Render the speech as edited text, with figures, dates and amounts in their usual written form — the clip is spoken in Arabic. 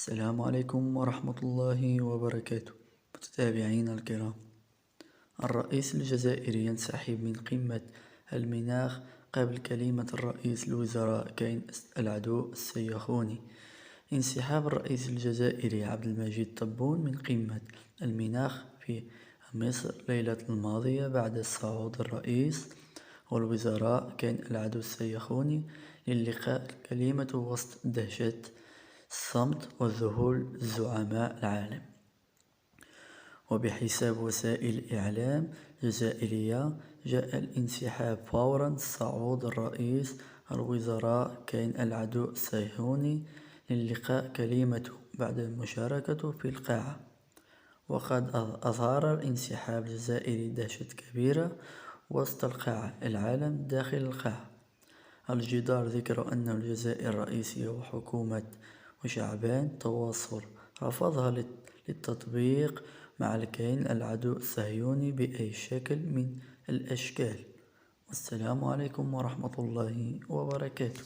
السلام عليكم ورحمة الله وبركاته. متابعينا الكرام، الرئيس الجزائري ينسحب من قمة المناخ قبل كلمة رئيس الوزراء كين العدو السيخوني. انسحاب الرئيس الجزائري عبد المجيد تبون من قمة المناخ في مصر ليلة الماضية بعد صعود الرئيس والوزراء كين العدو السيخوني للقاء كلمته وسط دهشة الصمت وذهول زعماء العالم. وبحساب وسائل إعلام جزائرية، جاء الانسحاب فور صعود الرئيس الوزراء كين العدو الصهيوني للقاء كلمته بعد مشاركته في القاعة. وقد أثار الانسحاب الجزائري دهشة كبيرة وسط القاعة العالم داخل القاعة. الجدار ذكر أن الجزائر الرئيسية وحكومة وشعبان تواصل رفضها للتطبيق مع الكيان العدو الصهيوني بأي شكل من الأشكال. والسلام عليكم ورحمة الله وبركاته.